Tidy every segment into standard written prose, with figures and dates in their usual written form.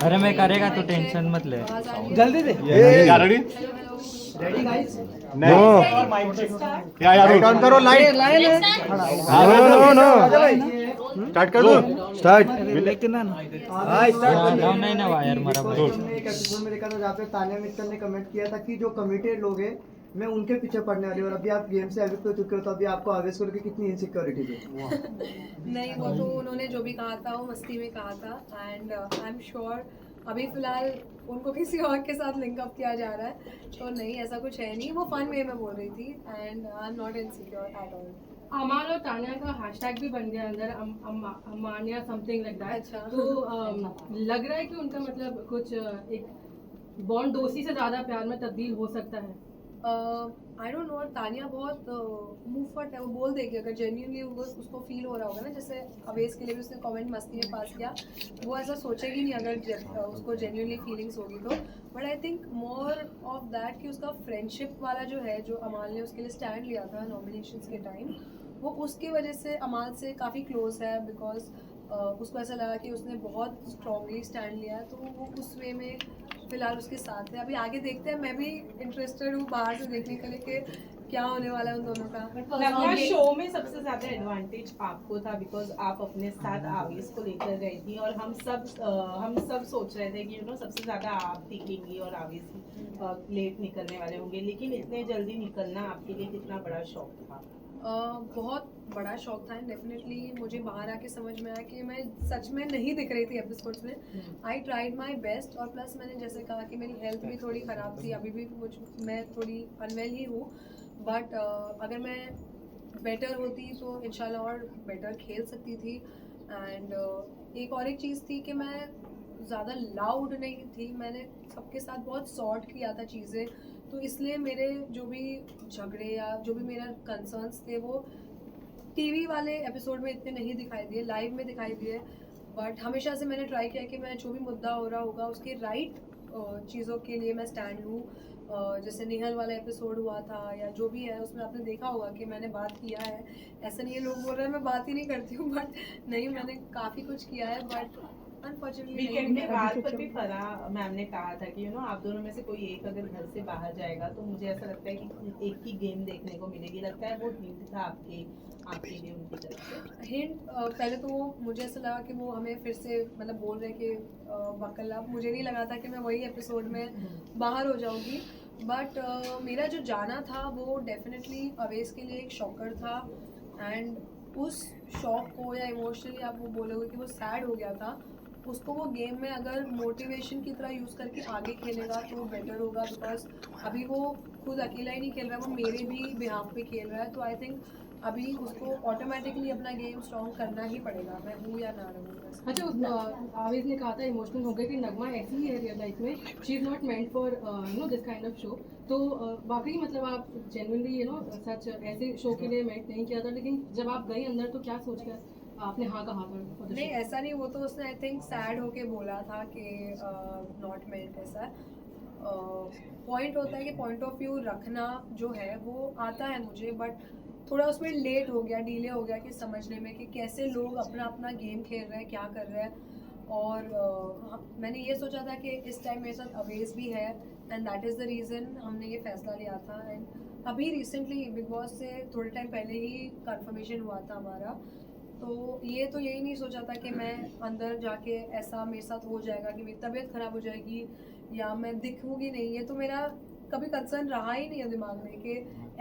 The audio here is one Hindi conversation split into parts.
अरे मैं करेगा तो टेंशन मत ले. जल्दी दे. रेडी नो या यार ऑन करो लाइट. नो स्टार्ट कर दो. स्टार्ट. डाउन नहीं ना वायर मारा भाई. एक एपिसोड में देखा था जहाँ पे तानिया मित्तल ने कमेंट किया था कि जो कमिटेड लोग हैं मैं उनके पीछे पड़ने वाली हूँ. और अभी आप गेम से एविक्ट हो चुके हो तो अभी आपको आवेश करके कितनी इनसिक्योरिटी है. नहीं, वो तो उन्होंने जो भी कहा था वो मस्ती में कहा था. एंड आई एम श्योर अभी फिलहाल उनको किसी और के साथ लिंक अप किया जा रहा है, तो नहीं ऐसा कुछ है नहीं. वो फन वे में बोल रही थी and I am not insecure at all. Aman और तानिया का हैशटैग भी बन गया अंदर अमान या समथिंग लाइक दैट. अच्छा. तो लग रहा है कि उनका मतलब कुछ एक बॉन्ड दोस्ती से ज़्यादा प्यार में तब्दील हो सकता है. I don't know. तानिया बहुत मुंहफट है, वो बोल देगी अगर जेन्युइनली उसको फील हो रहा होगा ना. जैसे अवेश के लिए भी उसने कमेंट मस्ती में पास किया, वो ऐसा सोचेगी नहीं अगर उसको जेन्युइनली फीलिंग्स होगी तो. But I think more of that कि उसका फ्रेंडशिप वाला जो है, जो अमाल ने उसके लिए स्टैंड लिया था नॉमिनेशंस के टाइम, वो उसकी वजह से अमाल से काफ़ी क्लोज है. बिकॉज उसको ऐसा लगा कि उसने बहुत स्ट्रांगली स्टैंड लिया है, तो वो उस वे में फिलहाल उसके साथ है. अभी आगे देखते हैं. मैं भी इंटरेस्टेड हूँ बाहर से देखने के लिए कि क्या होने वाला है उन दोनों का. लगभग शो में सबसे ज्यादा एडवांटेज आपको था बिकॉज आप अपने साथ आवेश को लेकर गई थी और हम सब सोच रहे थे कि सबसे ज्यादा आप दिखेंगी और आवेश लेट निकलने वाले होंगे. लेकिन इतने जल्दी निकलना आपके लिए कितना बड़ा शौक था? बहुत बड़ा शौक था. एंड डेफिनेटली मुझे बाहर आके समझ में आया कि मैं सच में नहीं दिख रही थी एपिसोड्स में. I tried my best. और प्लस मैंने जैसे कहा कि मेरी हेल्थ भी थोड़ी ख़राब थी, अभी भी मैं थोड़ी अनवेल ही हूँ. बट अगर मैं बेटर होती तो इंशाल्लाह और बेटर खेल सकती थी. एंड एक चीज़ थी कि मैं ज़्यादा लाउड नहीं थी. मैंने सबके साथ बहुत सॉर्ट किया था चीज़ें, तो इसलिए मेरे जो भी झगड़े या जो भी मेरा कंसर्न्स थे वो टीवी वाले एपिसोड में इतने नहीं दिखाई दिए, लाइव में दिखाई दिए. बट हमेशा से मैंने ट्राई किया कि मैं जो भी मुद्दा हो रहा होगा उसके राइट चीज़ों के लिए मैं स्टैंड लूँ. जैसे निहल वाला एपिसोड हुआ था या जो भी है, उसमें आपने देखा होगा कि मैंने बात किया है. ऐसा नहीं है लोग बोल रहे हैं मैं बात ही नहीं करती हूँ, बट नहीं, मैंने काफ़ी कुछ किया है. बट वीकेंड के बाद पर भी फराह मैम ने कहा था कि आप दोनों में से कोई एक अगर घर से बाहर जाएगा तो मुझे ऐसा लगता है कि एक ही गेम देखने को मिलेगी. लगता है वो हिंट था आपके लिए उनकी तरफ से. हिंट पहले तो मुझे ऐसा लगा कि वो हमें फिर से मतलब बोल रहे कि वकल्ला. मुझे नहीं लगा था कि मैं वही एपिसोड में बाहर हो जाऊंगी. बट मेरा जो जाना था वो डेफिनेटली अवेश के लिए एक शॉकर था. एंड उस शॉक को या इमोशनली आप वो बोलोगे कि वो सैड हो गया था, उसको वो गेम में अगर मोटिवेशन की तरह यूज़ करके आगे खेलेगा तो वो बेटर होगा. बिकॉज अभी वो खुद अकेला ही नहीं खेल रहा है, वो मेरे भी बिहाफ पे खेल रहा है. तो आई थिंक अभी उसको ऑटोमेटिकली अपना गेम स्ट्रॉन्ग करना ही पड़ेगा, मैं हूँ या ना रहूँ. अच्छा, आवेश ने कहा था इमोशनल हो गया कि नगमा ऐसी ही है रियल लाइफ में, she is not meant for this kind of show. तो वाकई मतलब आप जेन्युइनली सच ऐसे शो के लिए मेंट नहीं किया था, लेकिन जब आप गई अंदर तो क्या सोच कर आपने हाँ कहा था? नहीं, ऐसा नहीं. वो तो उसने आई थिंक सैड होके बोला था कि नॉट मेंट. ऐसा पॉइंट होता है कि पॉइंट ऑफ व्यू रखना जो है वो आता है मुझे, बट थोड़ा उसमें लेट हो गया, डिले हो गया कि समझने में कि कैसे लोग अपना अपना गेम खेल रहे हैं, क्या कर रहे हैं. और मैंने ये सोचा था कि इस टाइम मेरे साथ अवेश भी है and that is the reason हमने ये फैसला लिया था. एंड अभी रिसेंटली बिग बॉस से थोड़े टाइम पहले ही कंफर्मेशन हुआ था हमारा. तो यही नहीं सोचा था कि मैं अंदर जाके ऐसा मेरे साथ हो जाएगा कि मेरी तबीयत ख़राब हो जाएगी या मैं दिखूँगी नहीं. ये तो मेरा कभी कंसर्न रहा ही नहीं है दिमाग में कि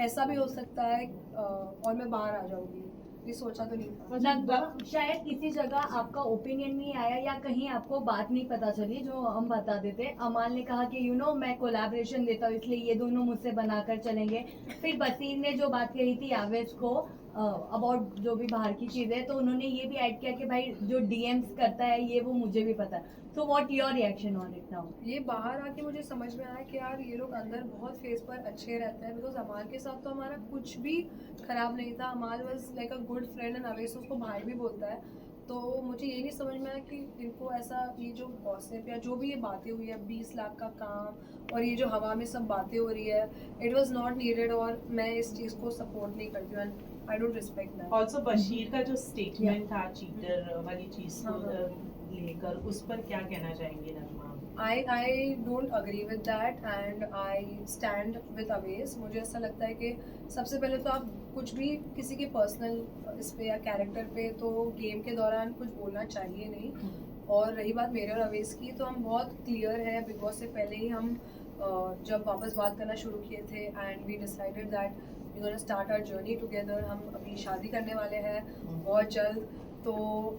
ऐसा भी हो सकता है और मैं बाहर आ जाऊँगी. ये सोचा तो नहीं था. लगभग शायद किसी जगह आपका ओपिनियन नहीं आया या कहीं आपको बात नहीं पता चली जो हम बता देते. अमाल ने कहा कि मैं कोलैबोरेशन देता हूँ इसलिए ये दोनों मुझसे बनाकर चलेंगे. फिर बसीर ने जो बात कही थी आवेश को अबाउट जो भी बाहर की चीज़ है, तो उन्होंने ये भी ऐड किया कि भाई जो डीएम्स करता है ये वो मुझे भी पता है. So what your reaction on it now? ये बाहर आके मुझे समझ में आया कि यार ये लोग अंदर बहुत फेस पर अच्छे रहते हैं. बिकॉज अमाल के साथ तो हमारा कुछ भी खराब नहीं था. अमाल was like a good friend and Avesh उसको भाई भी बोलता है. तो मुझे ये नहीं समझ में आया कि इनको ऐसा ये जो गॉसिप या जो भी ये बातें हुई है 20 लाख का काम और ये जो हवा में सब बातें हो रही है, इट वॉज नॉट नीडेड. और मैं इस चीज़ को सपोर्ट नहीं करती हूँ. I don't respect that. Also Bashir का जो स्टेटमेंट था चीटर वाली चीज को हाँ। लेकर, उस पर क्या कहना चाहेंगे नगमा? I don't agree with that and I stand with Aves। मुझे ऐसा लगता है कि सबसे पहले तो आप कुछ भी किसी के पर्सनल इस पे या कैरेक्टर पे तो गेम के दौरान कुछ बोलना चाहिए नहीं। और रही बात मेरे और अवेश की, तो हम बहुत क्लियर है बिग बॉस से पहले ही हम जब वापस बात करना शुरू किए थे and we decided that we gonna start our journey together. हम अभी शादी करने वाले हैं बहुत जल्द, तो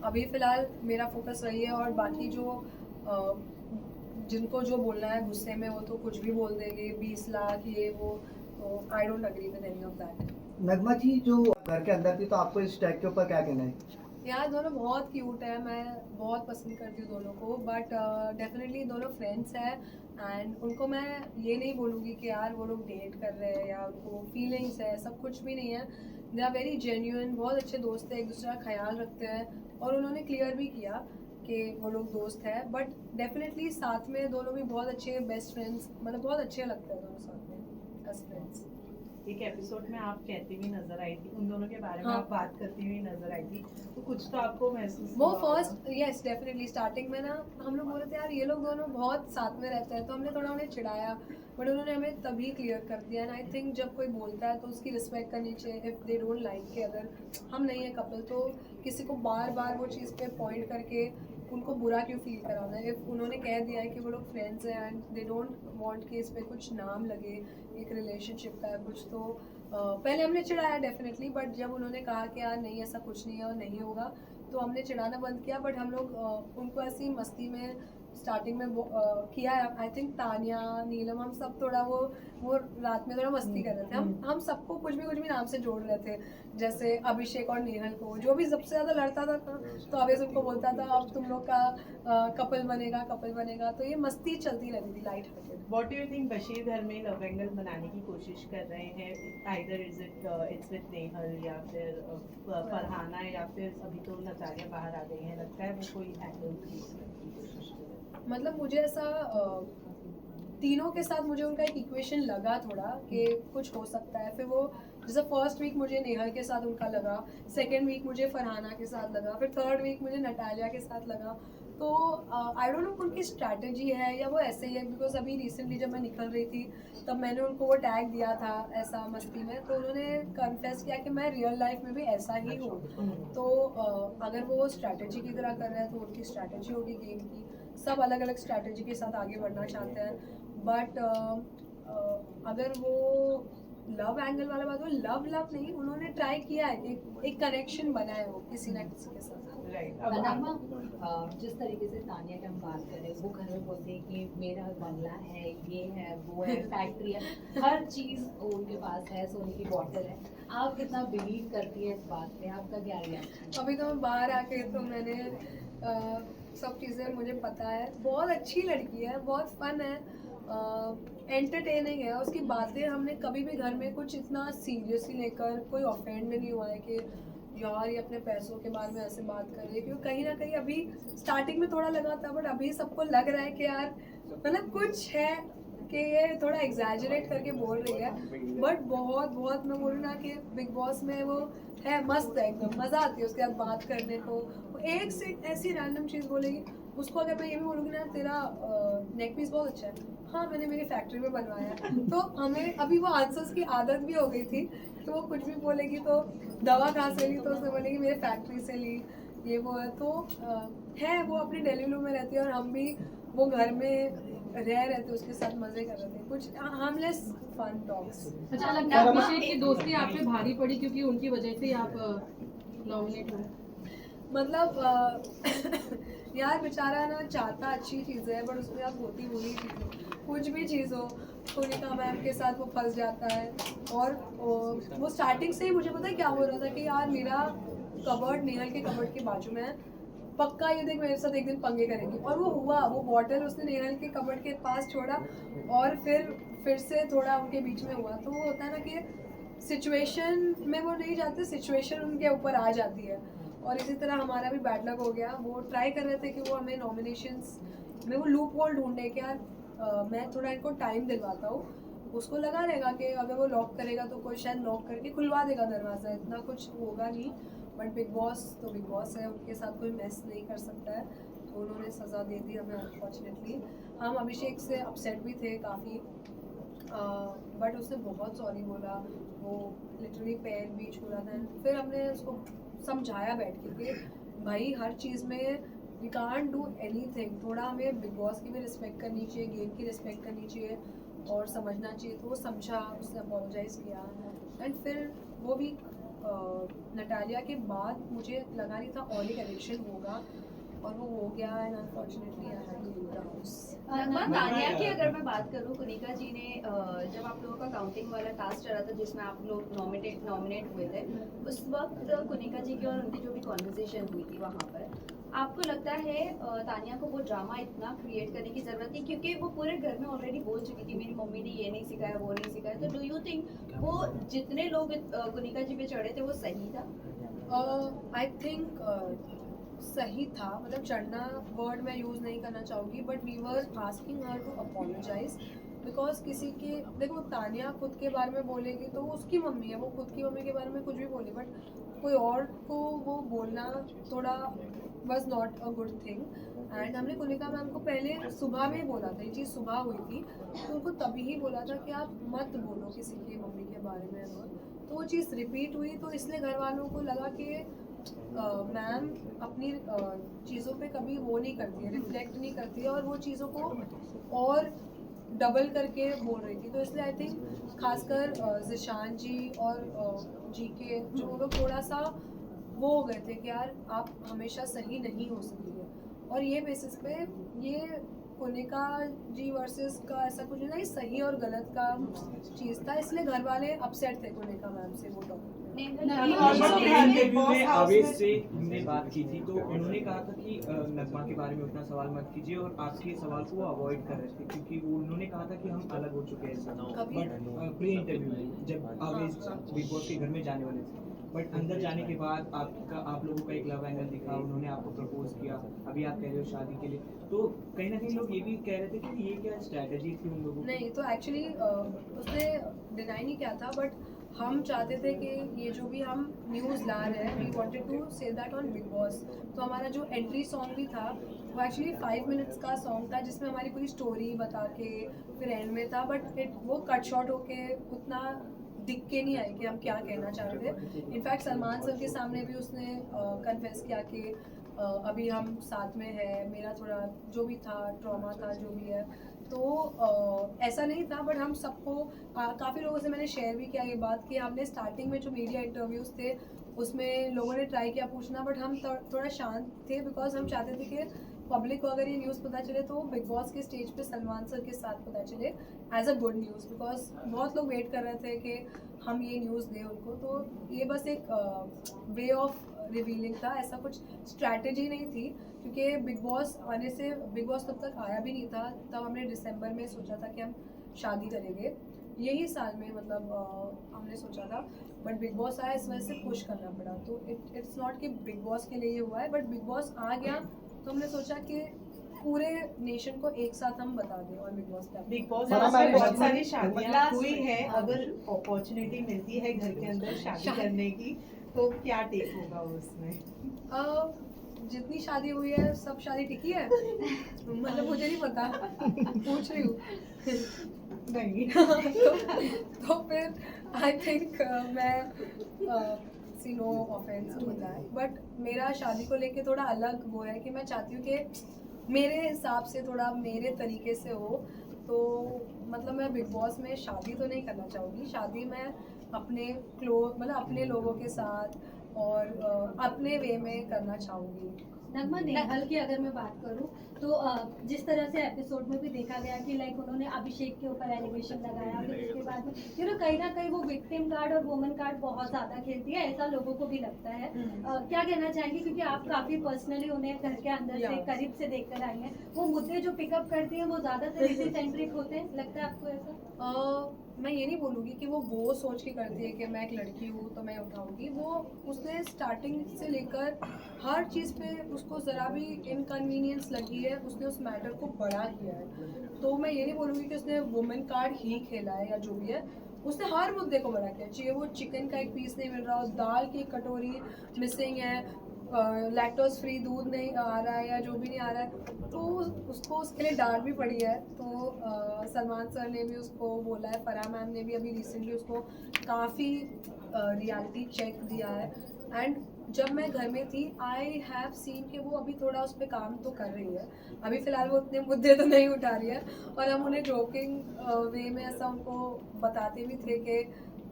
अभी फ़िलहाल मेरा फोकस वही है। और बाकी जो जिनको जो बोलना है गुस्से में वो तो कुछ भी बोल देंगे, 20 लाख ये वो, तो I don't agree with any of that. Nagma ji जो घर के अंदर थी, तो आपको इस टैग के ऊपर क्या कहना है? यार दोनों बहुत क्यूट है, मैं बहुत पसंद करती हूँ दोनों को, बट डेफिनेटली दोनों फ्रेंड्स हैं एंड उनको मैं ये नहीं बोलूँगी कि यार वो लोग डेट कर रहे हैं या उनको फीलिंग्स है, सब कुछ भी नहीं है। दे आर वेरी जेन्युइन, बहुत अच्छे दोस्त हैं, एक दूसरे का ख्याल रखते हैं और उन्होंने क्लियर भी किया कि वो लोग दोस्त हैं। बट डेफिनेटली साथ में दोनों भी बहुत अच्छे बेस्ट फ्रेंड्स, मतलब बहुत अच्छे लगते हैं दोनों साथ में एज फ्रेंड्स। एक एपिसोड में आप कहती हुई नजर आई थी, उन दोनों के बारे में हाँ। आप बात करती हुई नजर आई थी, तो कुछ तो आपको महसूस वो हुआ होगा? फर्स्ट यस डेफिनेटली स्टार्टिंग में ना हम लोग बोल रहे थे यार ये लोग दोनों बहुत साथ में रहते हैं, तो हमने थोड़ा उन्हें चिढ़ाया, बट उन्होंने हमें तभी क्लियर कर दिया। एंड आई थिंक जब कोई बोलता है तो उसकी रिस्पेक्ट करनी चाहिए। इफ़ दे डोंट लाइक के अगर हम नहीं है कपल, तो किसी को बार बार वो चीज़ पे पॉइंट करके उनको बुरा क्यों फील कराना है। इफ़ उन्होंने कह दिया है कि वो लोग फ्रेंड्स हैं एंड दे डोंट वांट कि इस पे कुछ नाम लगे, एक रिलेशनशिप का है कुछ, तो पहले हमने चिढ़ाया डेफिनेटली, बट जब उन्होंने कहा कि यार नहीं ऐसा कुछ नहीं है और नहीं होगा, तो हमने चिढ़ाना बंद किया। बट हम लोग उनको ऐसी मस्ती में स्टार्टिंग में किया है। आई थिंक तानिया, नीलम, हम सब थोड़ा वो रात में थोड़ा मस्ती कर रहे थे। हम सबको कुछ भी नाम से जोड़ रहे थे, जैसे अभिषेक और नेहल को, जो भी सबसे ज़्यादा लड़ता था तो अवेश उनको बोलता था अब तुम लोग का कपल बनेगा, तो ये मस्ती चलती रहती थी light hearted. What do you think Bashir घर में लव एंगल बनाने की कोशिश कर रहे हैं? Either it's with नेहल या फिर फरहाना या फिर अभी तो नतालिया बाहर आ गई है, लगता है वो कोई एंगल की कोशिश कर रहे हैं? मतलब मुझे ऐसा तीनों के साथ मुझे उनका एक इक्वेशन लगा थोड़ा कि कुछ हो सकता है। फिर वो जैसे फर्स्ट वीक मुझे नेहल के साथ उनका लगा, सेकेंड वीक मुझे फरहाना के साथ लगा, फिर थर्ड वीक मुझे नटालिया के साथ लगा। तो आई डोंट नो उनकी स्ट्रैटेजी है या वो ऐसे ही है, बिकॉज अभी रिसेंटली जब मैं निकल रही थी तब मैंने उनको वो टैग दिया था ऐसा मस्ती में, तो उन्होंने कन्फेस किया कि मैं रियल लाइफ में भी ऐसा ही हूँ। तो अगर वो स्ट्रैटेजी की तरह कर रहे हैं तो उनकी स्ट्रैटेजी होगी गेम की, सब अलग अलग स्ट्रैटेजी के साथ आगे बढ़ना चाहते हैं। बट अगर वो लव एंगल वाला बात हो, लव नहीं, उन्होंने ट्राई किया है कि एक कनेक्शन बनाए हो किसी ना किसी के साथ। राइट, नगमा, जिस तरीके से तानिया की हम बात करें, वो घर में बोलते हैं कि मेरा बंगला है, ये है, वो है, फैक्ट्री है, हर चीज़ उनके पास है, सोने की बॉटल है। आप कितना बिलीव करती है इस बात पे? आपका क्या रिएक्शन? अभी तो मैं बाहर आके तो मैंने सब चीज़ें मुझे पता है। बहुत अच्छी लड़की है, बहुत फन है, एंटरटेनिंग है। उसकी बातें हमने कभी भी घर में कुछ इतना सीरियसली लेकर कोई ऑफेंड नहीं हुआ है कि यार ये अपने पैसों के बारे में ऐसे बात कर रही है, क्योंकि कहीं ना कहीं अभी स्टार्टिंग में थोड़ा लगा था, बट अभी सबको लग रहा है कि यार मतलब कुछ है कि ये थोड़ा एग्जैजरेट करके बोल रही है। बट बहुत मैं बोलूँ ना कि बिग बॉस में वो है मस्त है, एकदम मज़ा आती है उसके साथ बात करने को। वो एक से ऐसी रैंडम चीज़ बोलेगी, उसको अगर मैं ये भी बोलूँगी ना तेरा नेक पीस बहुत अच्छा है, हाँ मैंने मेरी फैक्ट्री में बनवाया है, तो हमें अभी वो आंसर्स की आदत भी हो गई थी। तो वो कुछ भी बोलेगी, तो दवा कहाँ से ली, तो उसने बोलेगी मेरे फैक्ट्री से ली, ये वो है। तो है वो अपनी डेलीलू में रहती है और हम भी वो घर में रह थे, उसके साथ मजे कर रहे थे, कुछ हार्मलेस फन टॉक्स। अच्छा, लगता है अभिषेक की दोस्ती आप पे भारी पड़ी क्योंकि उनकी वजह से ही आप नॉमिनेट हुए? मतलब यार बेचारा ना चाहता अच्छी चीज़ है, बट उसमें आप होती बुरी चीज़, कुछ भी चीज़ हो, सोनिका मैम के साथ वो फंस जाता है। और वो स्टार्टिंग से ही मुझे पता है क्या बोल रहा था कि यार मेरा कबर्ड नेहल के कबर्ड के बाजू में है, पक्का ये देख मेरे साथ एक दिन पंगे करेंगी। और वो हुआ, वो बॉटल उसने नेहल के कबर्ड के पास छोड़ा और फिर से थोड़ा उनके बीच में हुआ। तो वो होता है ना कि सिचुएशन में वो नहीं जाते, सिचुएशन उनके ऊपर आ जाती है। और इसी तरह हमारा भी बैड लक हो गया। वो ट्राई कर रहे थे कि वो हमें नॉमिनेशंस में वो लूप होल ढूंढने के, यार मैं थोड़ा इनको टाइम दिलवाता हूँ, उसको लगा रहेगा कि अगर वो लॉक करेगा तो कोई शायद लॉक करके खुलवा देगा दरवाज़ा, इतना कुछ होगा नहीं। बट बिग बॉस तो बिग बॉस है, उनके साथ कोई मैस नहीं कर सकता है, तो उन्होंने सज़ा दे दी हमें अनफॉर्चुनेटली। हम अभिषेक से अपसेट भी थे काफ़ी, बट उसने बहुत सॉरी बोला, वो लिटरली पैर भी छू रहा था। फिर हमने उसको समझाया बैठ के कि भाई हर चीज़ में वी कांट डू एनीथिंग, थोड़ा हमें बिग बॉस की भी रिस्पेक्ट करनी चाहिए, गेम की रिस्पेक्ट करनी चाहिए और समझना चाहिए। तो वो समझा, उसने अपोलोजाइज़ किया एंड फिर वो भी नटालिया के बाद मुझे लगा नहीं था और एक एडिक्शन होगा और वो हो गया and unfortunately I had to leave the house. Tania की अगर मैं बात करूँ, कुनिका जी ने जब आप लोगों का काउंटिंग वाला टास्क चला था जिसमें आप लोग नॉमिनेट हुए थे, उस वक्त कुनिका जी की और उनकी जो भी कॉन्वर्सेशन हुई थी वहाँ पर, आपको लगता है तानिया को वो ड्रामा इतना क्रिएट करने की ज़रूरत थी? क्योंकि वो पूरे घर में ऑलरेडी बोल चुकी थी मेरी मम्मी ने ये नहीं सिखाया, वो नहीं सिखाया। तो डू यू थिंक वो जितने लोग कुनिका जी पे चढ़े थे वो सही था? आई थिंक सही था, मतलब चढ़ना वर्ड मैं यूज़ नहीं करना चाहूँगी, but we were asking her to apologise because किसी के, देखो तानिया खुद के बारे में बोलेगी तो उसकी मम्मी है, वो खुद की मम्मी के बारे में कुछ भी बोले, बट कोई और को वो बोलना थोड़ा was not a good thing. And हमने कुनिका मैम को पहले सुबह में बोला था, ये चीज़ सुबह हुई थी, तो उनको तभी ही बोला था कि आप मत बोलो किसी की मम्मी के बारे में। तो वो चीज़ रिपीट हुई, तो इसलिए घर वालों को लगा कि मैम अपनी चीज़ों पे कभी वो नहीं करती है, रिफ्लेक्ट नहीं करती है, और वो चीज़ों को और डबल करके बोल रही थी। तो इसलिए आई थिंक खासकर जिशान जी और जी के जो वो लोग थोड़ा सा वो हो गए थे कि यार आप हमेशा सही नहीं हो सकती है, और ये बेसिस पे ये कुनिका जी वर्सेस का ऐसा कुछ नहीं, सही और गलत का चीज़ था, इसलिए घर वाले अपसेट थे कुनिका मैम से वो टॉपिक में। इंटरव्यू में आवेश से हमने बात की थी, तो उन्होंने कहा था कि नगमा के बारे में उतना सवाल मत कीजिए, और आपके सवाल को वो अवॉइड कर रहे थे क्योंकि वो उन्होंने कहा था कि हम अलग हो चुके हैं। बट प्री इंटरव्यू में जब आवेश बिग बॉस के घर में जाने वाले थे, बट अंदर जाने के बाद आप लोगों का एक लव एंगल दिखा, उन्होंने आपको प्रपोज किया, अभी आप कह रहे हो शादी के लिए, तो कहीं ना कहीं लोग ये भी कह रहे थे कि ये क्या स्ट्रैटेजी थी उन लोगों की? नहीं, तो एक्चुअली उसने डिनाई नहीं किया था, बट हम चाहते थे कि ये जो भी हम न्यूज़ ला रहे हैं, we wanted to say that on Bigg Boss. तो हमारा जो एंट्री सॉन्ग भी था वो एक्चुअली 5 मिनट्स का सॉन्ग था, जिसमें हमारी पूरी स्टोरी बता के फिर एंड में था, बट वो कट शॉर्ट होके उतना दिख के नहीं आई कि हम क्या कहना चाह रहे थे। इनफैक्ट सलमान सर के सामने भी उसने कन्फेस किया कि अभी हम साथ में है, मेरा थोड़ा जो भी था ट्रॉमा था जो भी है, तो ऐसा नहीं था। बट हम सबको काफ़ी लोगों से मैंने शेयर भी किया ये बात कि हमने स्टार्टिंग में जो मीडिया इंटरव्यूज़ थे उसमें लोगों ने ट्राई किया पूछना, बट हम थोड़ा शांत थे, बिकॉज हम चाहते थे कि पब्लिक को अगर ये न्यूज़ पता चले तो बिग बॉस के स्टेज पे सलमान सर के साथ पता चले as a good news, because बहुत लोग वेट कर रहे थे कि हम ये न्यूज़ दें उनको। तो ये बस एक वे ऑफ रिवीलिंग था, ऐसा कुछ स्ट्रैटेजी नहीं थी, क्योंकि बिग बॉस आने से, बिग बॉस तब तक आया भी नहीं था, तब हमने दिसंबर में सोचा था कि हम शादी करेंगे, यही साल में मतलब हमने सोचा था, बट बिग बॉस आया इस वजह से पुश करना पड़ा। तो इट्स नॉट कि बिग बॉस के लिए ये हुआ है, बट बिग बॉस आ गया तो हमने सोचा कि पूरे नेशन को एक साथ हम बता दें और बिग बॉस पे। बिग बॉस में बहुत सारी शादियां हुई है, अगर अपॉर्चुनिटी मिलती है घर के अंदर शादी करने की तो क्या टेक होगा उसमें? जितनी शादी हुई है सब शादी टिकी है मतलब मुझे नहीं पता, पूछ रही हूँ नहीं तो फिर आई थिंक मैं नो ऑफेंस होता है, बट मेरा शादी को लेके थोड़ा अलग वो है कि मैं चाहती हूँ कि मेरे हिसाब से थोड़ा मेरे तरीके से हो। तो मतलब मैं बिग बॉस में शादी तो नहीं करना चाहूँगी, शादी मैं अपने मतलब अपने लोगों के साथ और अपने वे में करना चाहूँगी। नगमा नेहल की अगर मैं बात करूँ तो जिस तरह से एपिसोड में भी देखा गया कि लाइक उन्होंने अभिषेक के ऊपर एलिगेशन लगाया, फिर उसके बाद में कहीं ना कहीं वो विक्टिम कार्ड और वुमन कार्ड बहुत ज़्यादा खेलती है, ऐसा लोगों को भी लगता है। क्या कहना चाहेंगे, क्योंकि आप काफ़ी पर्सनली उन्हें घर के अंदर से करीब से देख कर आई हैं, वो मुद्दे जो पिकअप करती हैं वो ज़्यादातर इसी सेंट्रिक होते हैं, लगता है आपको ऐसा? मैं ये नहीं बोलूँगी कि वो सोच के करती है कि मैं एक लड़की हूँ तो मैं उठाऊँगी। वो उसने स्टार्टिंग से लेकर हर चीज़ पे उसको ज़रा भी इनकन्वीनियंस लगी है, उसने उस मैटर को बड़ा किया है। तो मैं ये नहीं बोलूँगी कि उसने वुमेन कार्ड ही खेला है या जो भी है, उसने हर मुद्दे को बड़ा किया। चाहे वो चिकन का एक पीस नहीं मिल रहा हो, दाल की एक कटोरी मिसिंग है, लैक्टोज फ्री दूध नहीं आ रहा है या जो भी नहीं आ रहा है, तो उसको उसके लिए डांट भी पड़ी है। तो सलमान सर ने भी उसको बोला है, फराह मैम ने भी अभी रिसेंटली उसको काफ़ी रियलिटी चेक दिया है। एंड जब मैं घर में थी आई हैव सीन कि वो अभी थोड़ा उस पर काम तो कर रही है। अभी फ़िलहाल वो उतने मुद्दे तो नहीं उठा रही है, और हम उन्हें जोकिंग वे में ऐसा उनको बताते भी थे कि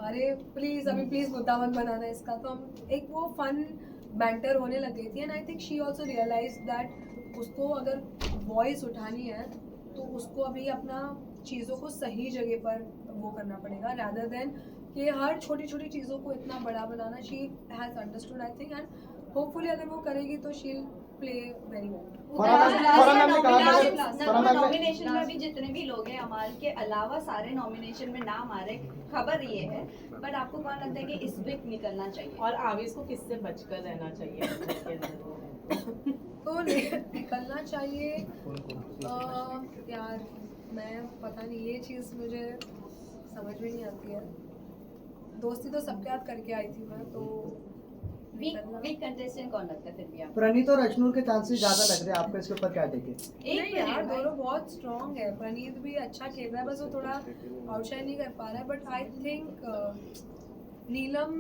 अरे प्लीज़ अभी प्लीज़ मुद्दा मत बनाना इसका। तो हम एक वो फन बैंटर होने लग गई थी। And I think she also realise that उसको अगर वॉइस उठानी है तो उसको अभी अपना चीज़ों को सही जगह पर वो करना पड़ेगा, रादर देन कि हर छोटी छोटी चीज़ों को इतना बड़ा बनाना। She has understood I think, and hopefully अगर वो करेगी तो she will play very nomination में भी जितने भी लोग हैं अमाल के अलावा सारे नॉमिनेशन में नाम आ रहे। खबर ये है, बट आपको कौन लगता है कि इस वीक निकलना चाहिए और आवेश को किससे बचकर रहना चाहिए? तो निकलना चाहिए यार, मैं पता नहीं, ये चीज़ मुझे समझ में नहीं आती है। दोस्ती तो सबके साथ करके आई थी मैं, तो वीक कंटेस्टेंट कौन लगता है फिर भी आपको? प्रणीत और अश्नूर के चांसेस ज्यादा लग रहे हैं, आपको इसके ऊपर क्या टेके? नहीं यार, दोनों बहुत स्ट्रॉन्ग है। प्रणीत भी अच्छा खेल रहा है, बस वो थोड़ा आउटशाइन नहीं कर पा रहा है। बट आई थिंक नीलम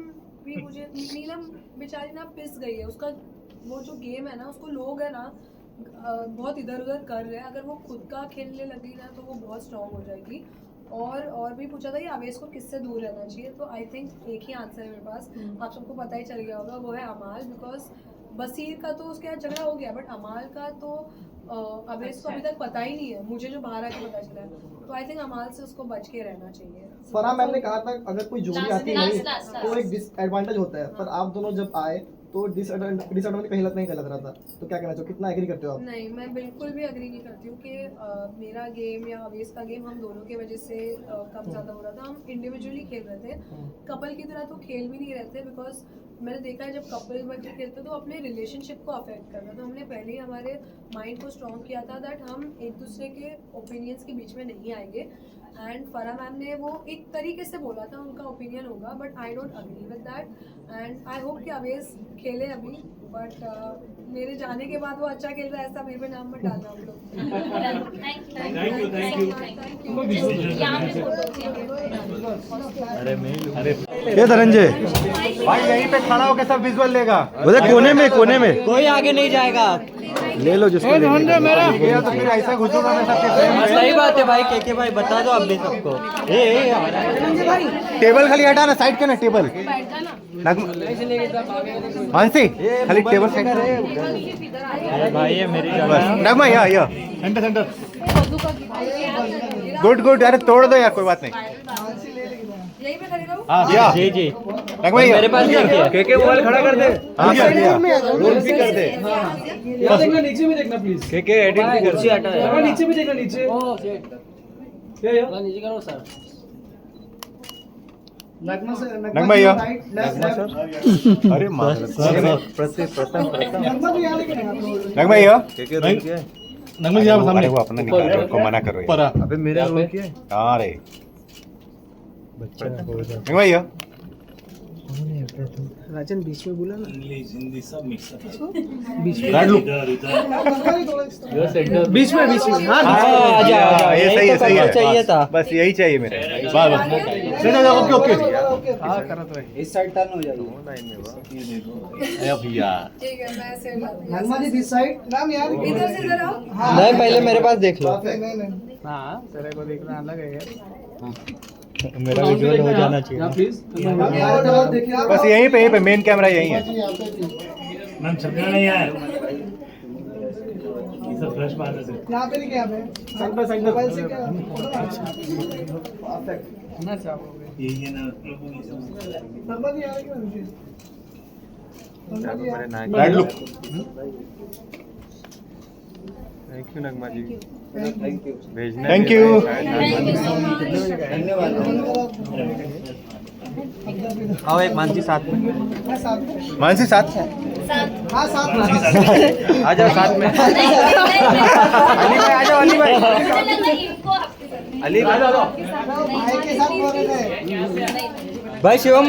भी मुझे, नीलम बेचारी ना पिस गई है। उसका वो जो गेम है ना, उसको लोग है ना बहुत इधर उधर कर रहे हैं। अगर वो खुद का खेलने लगी ना तो वो बहुत स्ट्रॉन्ग हो जाएगी। और भी पूछा था कि आवेश को किससे दूर रहना चाहिए, तो आई थिंक एक ही आंसर है मेरे पास, आप सबको पता ही चल गया होगा, वो है अमाल। बिकॉज बसीर का तो उसके साथ झगड़ा हो गया, बट अमाल का तो आवेश को अभी तक पता ही नहीं है, मुझे जो बाहर आके पता चला है। तो आई थिंक अमाल से उसको बच के रहना चाहिए। फराह मैम ने कहा था अगर कोई जोड़ी आती नहीं तो एक डिसएडवांटेज होता है, पर आप दोनों जब आए तो डिसएडवांटेज कहीं नहीं लग रहा था, तो क्या कहना चाहिए, कितना एग्री करते हो आप? नहीं, मैं बिल्कुल भी एग्री नहीं करती हूँ कि मेरा गेम या अवेश का गेम हम दोनों की वजह से कम ज़्यादा हो रहा था। हम इंडिविजुअली खेल रहे थे, कपल की तरह तो खेल भी नहीं रहे थे। बिकॉज मैंने देखा है जब कपल बन के खेलते तो अपने रिलेशनशिप को अफेक्ट करता। तो हमने पहले ही हमारे माइंड को स्ट्रॉन्ग किया था दैट हम एक दूसरे के ओपिनियंस के बीच में नहीं आएंगे। एंड फराह मैम ने वो एक तरीके से बोला था, उनका ओपिनियन होगा, but I don't agree with that. And I hope कि अवेश खेले अभी, बट मेरे जाने के बाद वो अच्छा खेल रहा है ऐसा मेरे पे नाम मत डालना आप लोग। अरे ये धनंजय भाई यहीं पे खड़ा होकर सब विजुअल लेगा, बोले कोने में कोई आगे नहीं जाएगा, ले लो जिसको मेरा गया तो फिर ऐसा घुसूंगा मैं सबके। सही बात है भाई, के भाई बता दो आप भी सबको। टेबल खाली हटा ना, साइड के ना टेबल मानसी खाली टेबल साइड। अरे भाई ये मेरी जगह। नगमा या सेंटर गुड। अरे तोड़ दो यार, कोई बात नहीं। यही पे खड़े रहो। हाँ जी नगमा मेरे पास देखिए के वॉल खड़ा कर दे। हाँ कर दिया, रोल भी कर दे। देखना नीचे भी देखना प्लीज। के एडिट भी कर हटा, नीचे भी देखना, नीचे नीचे करो सर। नगमा या अरे नगमा या अरे वो अपना निकाल, उनको मना करो। अबे मेरा रोल क्या है? हाँ रे नगमा या राजन बीच में बोला ना, इंग्लिश हिंदी सब मिक्स बीच में हाँ ये सही है चाहिए था, बस यही चाहिए मेरे। ओके इस साइड टर्न हो जाएगी भैया। ठीक है, मैं ऐसे नगमा जी दिस साइड नाम यार, इधर से इधर आओ। नहीं पहले मेरे पास देख लो। हाँ तेरे को देखना अलग है यार, मेरा विजुअल हो जाना चाहिए प्लीज। बस यहीं पे मेन कैमरा यहीं है। मैम छपना नहीं है ये सब फ्लैश मारने से। यहाँ पे नहीं क्या है, साइड मोबाइल से क्या परफेक्ट ना चाहोगे ये ना नगमा जी आ रहे क्या right look thank you Nagma ji. Thank you. भेजना Thank भी you. है। आओ एक मानसी साथ में। मानसी साथ हाँ साथ में। आ जाओ साथ में। अली भाई आ जाओ, अली भाई। अली भाई भाई के साथ बोल रहे थे। भाई शिवम